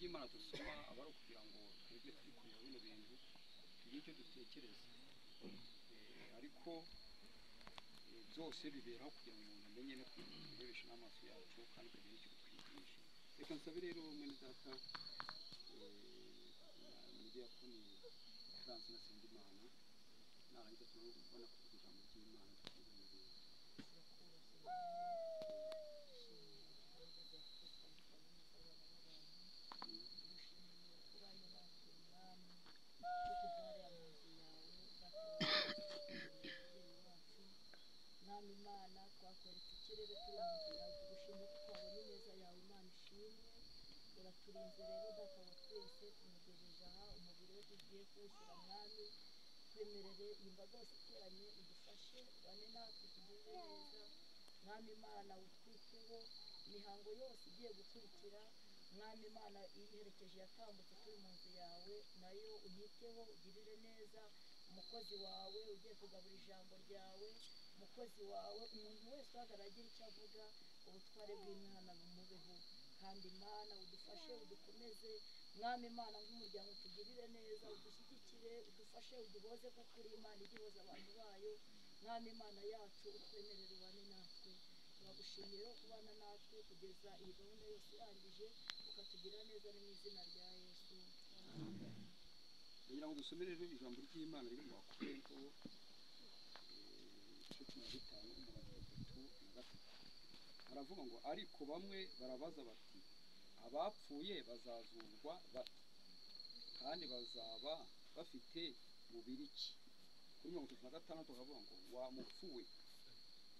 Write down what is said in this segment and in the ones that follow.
Imana dusoma abari kugira ngo twebwe turi kureba bino bintu tugire icyo dutekereza ariko byose biberaho kugira ngo umuntu amenye no kurebesha n'amaso yacu kandi kugira icyo twigisha. Reka nsabe rero mwene data Mudiyakoni Francine Nsengimana narangiza tunabona kuvuga ijambo ry'Imana Imana twakwereka ikirere turi mu nzira tugushimye ko twabonye neza yawe Imana ishimwe uraturinze rero data wa twese tumugejeje aha umubiri we tugiye kuwushyira mwami twemerere iyi mbaga yose iteranye udufashe bane natwe tugire neza mwami Imana utwiteho imihango yose igiye gukurikira mwami Imana iherekeje yatambutse turi mu nzu yawe nayo unyiteho ugirire neza umukozi wawe ugiye kugabura ijambo ryawe umukozi wawe umuntu wese uhagarara agira icyo avuga ubutware bw'Imana bumubeho kandi Imana udufashe udukomeze mwami Imana nk'umuryango tugirire neza udushyigikire udufashe uduhoze kuko uri Imana igihoza abantu bayo mwami Imana yacu utwemerere ubane natwe turagushimiye kubana natwe kugeza iyi gahunda yose irangije ukatugira neza mu izina rya Yesu kugira ngo dusomere rero ijambo ry'Imana riri mu Bakorinto 15:3 haravuga ngo ariko bamwe barabaza bati abapfuye bazazurwa bate kandi bazaba bafite mubiri ki kuri 36 haravuga ngo wamupfuwe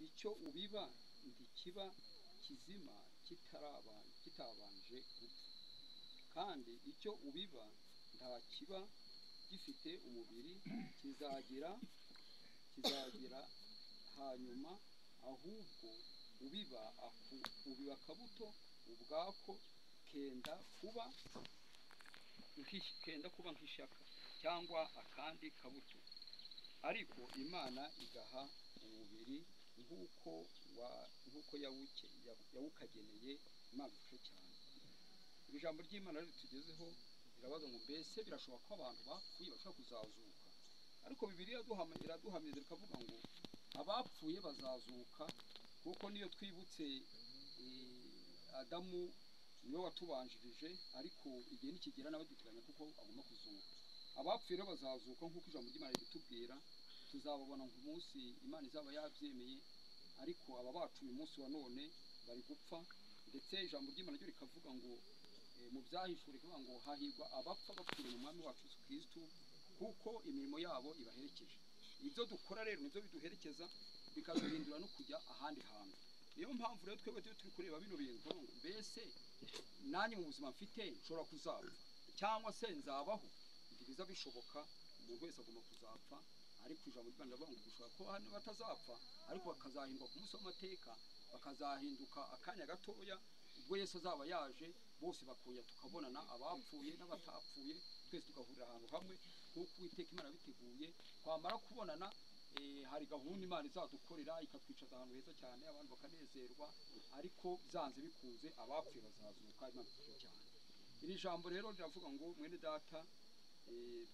icyo ubiba ntikiba kizima kitabanje gupfa kandi icyo ubiba nta kiba gifite umubiri kizagira hanyuma ahubwo ubiba akabuto ubwako kenda kuba nk'ishaka cyangwa akandi kabuto ariko Imana igaha umubiri nk'uko yawukageneye Imana ifashe cyane. Ijambo ry'Imana ritugezeho birabaza ngo mbese birashoboka ko abantu bapfuye bashobora kuzazuka ariko Bibiliya iraduhamiriza ikavuga ngo abapfuye bazazuka kuko niyo twibutse Adamu niwe watubanjirije ariko igihe nikigera nawe duteganya kuko agomba kuzuka abapfuye rero bazazuka nk'uko ijambo ry'Imana ritubwira tuzababona ku munsi Imana izaba yabyemeye ariko aba bacu uyu munsi wa none bari gupfa ndetse ijambo ry'Imana ryo rikavuga ngo mu byahishura kuvuga ngo hahirwa abapfa bapfiriye mu mwami wacu Yesu Kristo kuko imirimo yabo ibaherekeje ibyo dukora rero nibyo biduherekeza bikaduhindura no kujya ahandi hantu niyo mpamvu rero twebwe turi kureba bino bintu mbese nanjye mu buzima mfite nshobora kuzapfa cyangwa se nzabaho biza bishoboka umuntu wese agomba kuzapfa ariko ijambo ry'Imana rivuga ngo dushobora ko hano batazapfa ariko bakazahinduka ku munsi w'amateka bakazahinduka akanya gatoya ubwo Yesu azaba yaje bose bakongera tukabonana abapfuye n'abatapfuye twese tugahurira ahantu hamwe nk'uko Uwiteka Imana biteguye twamara kubonana hari gahunda Imana izadukorera ikatwicaza ahantu heza cyane abantu bakanezerwa ariko byanze bikunze abapfuye bazazuka Imana ifashe cyane. Iri jambo rero riravuga ngo mwene data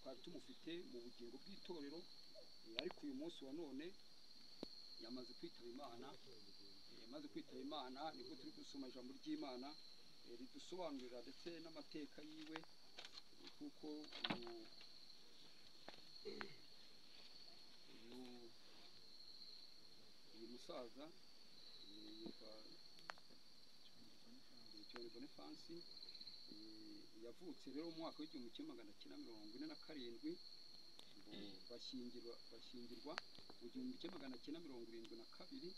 twari tumufite mu bugingo bw'itorero ariko uyu munsi wa none yamaze kwitaba Imana nibwo turi gusoma ijambo ry'Imana ridusobanurira ndetse n'amateka yiwe, kuko uyu musaza yitwa Cyoni Boniface, yavutse rero mu mwaka w'igihumbi kimwe magana cyenda mirongo ine na karindwi, bashyingirwa mu gihumbi kimwe magana cyenda mirongo irindwi na kabiri.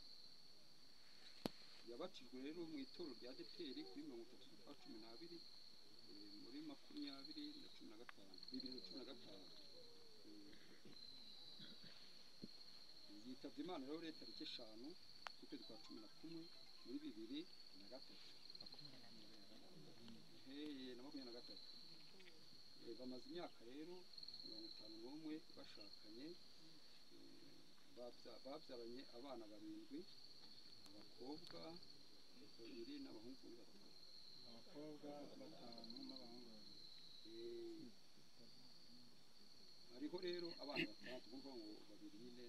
Yabatijwe rero mu itorero rya Adeperi kuri 30 z'ukwa 12 muri 2015. Yitabye Imana rero tariki 5 z'ukwezi kwa 11 muri 2023. Bamaze imyaka rero 51 bashakanye, babyaranye abana 7, abakobwa 2 n'abahungu 3. Abakobwa 5 n'abahungu 2. Hariho rero abana 3 bumva ngo 2 nyine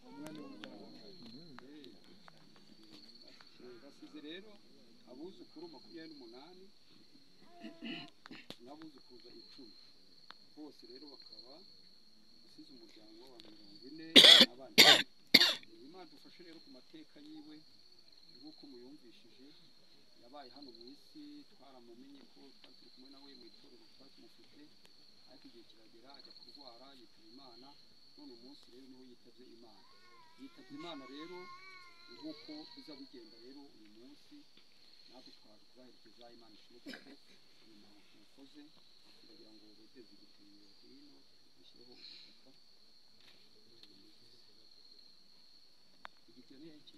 umwana basize rero abuzukuru 28 n'abuzukuruza 10. Bose rero bakaba basize umuryango wa 40 n'abandi. Imana dufashe rero ku mateka yiwe, nk'uko muyumvishije. Yabaye hano mu isi, twaramumenye ko twari turi kumwe nawe mu itorero, twari tumufite, ariko igihe kiragera ajya kurwara yitaba Imana. None umunsi rero niho yitabye Imana rero, nk'uko biza bigenda rero uyu munsi natwe twaje kubaherekeza. Imana ishimwe kuko uyu muntu ukoze, kugira ngo witeze igitebo hino ushyireho ubutaka. Igitebo ni iki?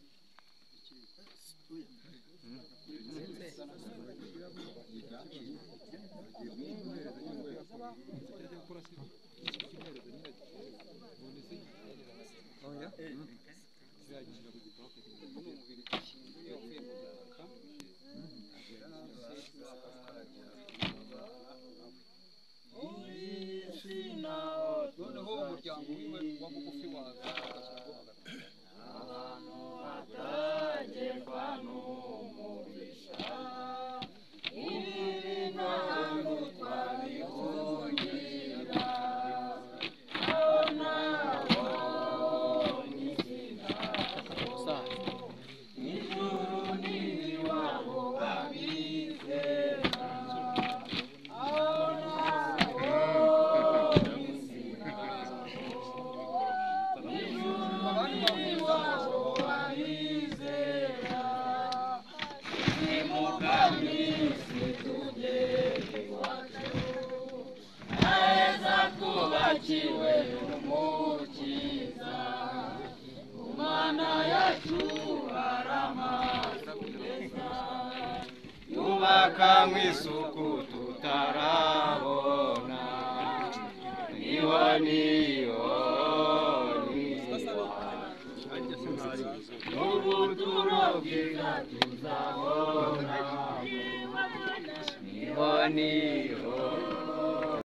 Noneho umuryango wiwe wa bugufi waza agashyiraho abantu batagerwa n'umugisha, ibi ntabwo twabihungira, aho nabo n'izina ijuru n'iwabo babizera, aho nabo n'izina abandi bavuza babizera, nimugami situgere iwacu, aheza twubakiwe umukiza, ku Mana yacu aramasugeza, yubaka nk'isuku tutarabona, niho n'ubuturo bwiza tuzabona, niho